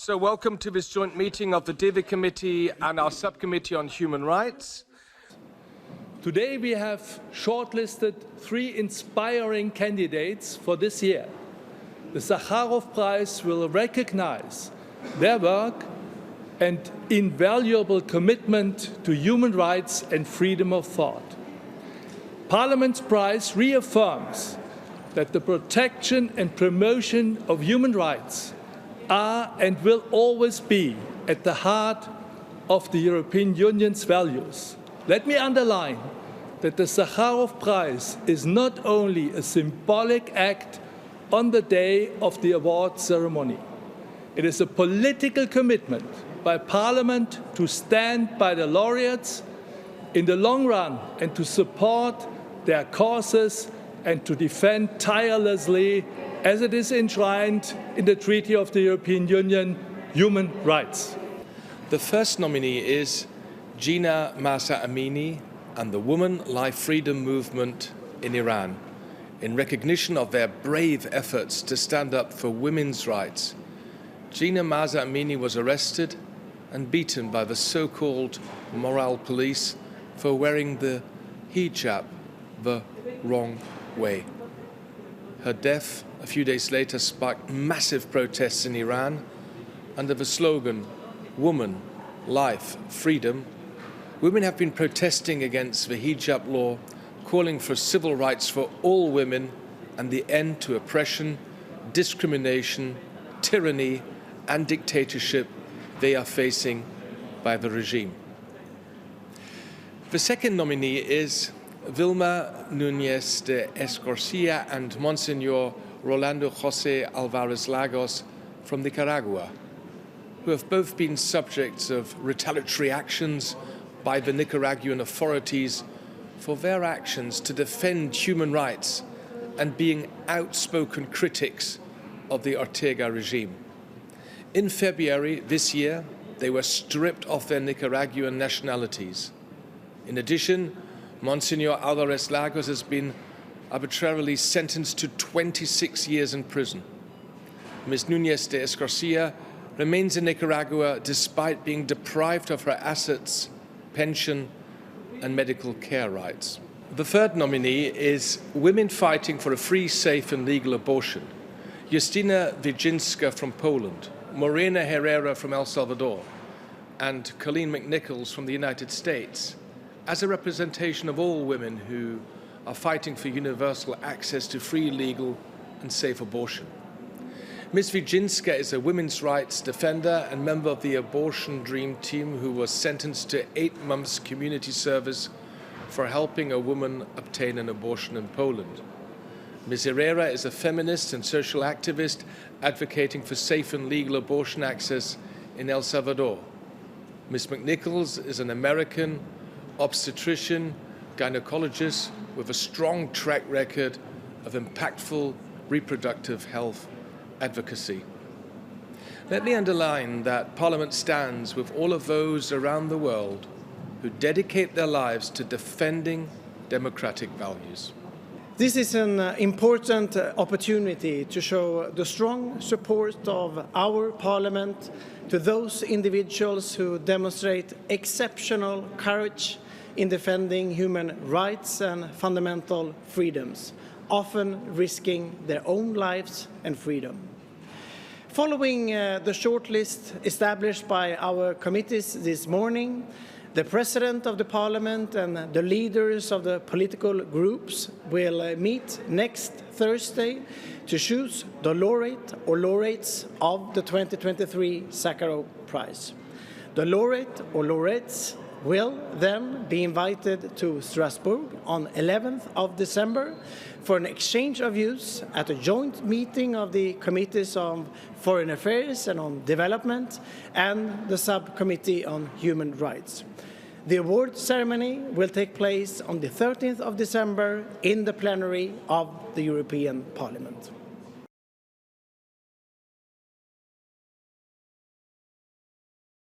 So welcome to this joint meeting of the DEVE Committee and our Subcommittee on Human Rights. Today we have shortlisted 3 inspiring candidates for this year. The Sakharov Prize will recognize their work and invaluable commitment to human rights and freedom of thought. Parliament's prize reaffirms that the protection and promotion of human rights are and will always be at the heart of the European Union's values. Let me underline that the Sakharov Prize is not only a symbolic act on the day of the award ceremony. It is a political commitment by Parliament to stand by the laureates in the long run and to support their causes and to defend tirelessly, as it is enshrined in the Treaty of the European Union, human rights. The first nominee is Jina Mahsa Amini and the Woman Life Freedom Movement in Iran, in recognition of their brave efforts to stand up for women's rights. Jina Mahsa Amini was arrested and beaten by the so-called moral police for wearing the hijab the wrong way. Her death a few days later sparked massive protests in Iran under the slogan, "Woman, Life, Freedom." Women have been protesting against the hijab law, calling for civil rights for all women and the end to oppression, discrimination, tyranny, and dictatorship they are facing by the regime. The second nominee is Vilma Núñez de Escorcia and Monsignor Rolando José Álvarez Lagos from Nicaragua, who have both been subjects of retaliatory actions by the Nicaraguan authorities for their actions to defend human rights and being outspoken critics of the Ortega regime. In February this year, they were stripped of their Nicaraguan nationalities. In addition, Monsignor Álvarez Lagos has been arbitrarily sentenced to 26 years in prison. Ms. Núñez de Escorcia remains in Nicaragua despite being deprived of her assets, pension, and medical care rights. The third nominee is women fighting for a free, safe, and legal abortion. Justyna Wydrzyńska from Poland, Morena Herrera from El Salvador, and Colleen McNicholas from the United States, as a representation of all women who are fighting for universal access to free, legal, and safe abortion. Ms. Wydrzyńska is a women's rights defender and member of the Abortion Dream Team who was sentenced to 8 months community service for helping a woman obtain an abortion in Poland. Ms. Herrera is a feminist and social activist advocating for safe and legal abortion access in El Salvador. Ms. McNicholas is an American obstetrician, gynecologist with a strong track record of impactful reproductive health advocacy. Let me underline that Parliament stands with all of those around the world who dedicate their lives to defending democratic values. This is an important opportunity to show the strong support of our Parliament to those individuals who demonstrate exceptional courage in defending human rights and fundamental freedoms, often risking their own lives and freedom. Following the shortlist established by our committees this morning, the President of the Parliament and the leaders of the political groups will meet next Thursday to choose the laureate or laureates of the 2023 Sakharov Prize. The laureate or laureates will then be invited to Strasbourg on 11th of December for an exchange of views at a joint meeting of the Committees on Foreign Affairs and on Development and the Subcommittee on Human Rights. The award ceremony will take place on the 13th of December in the plenary of the European Parliament.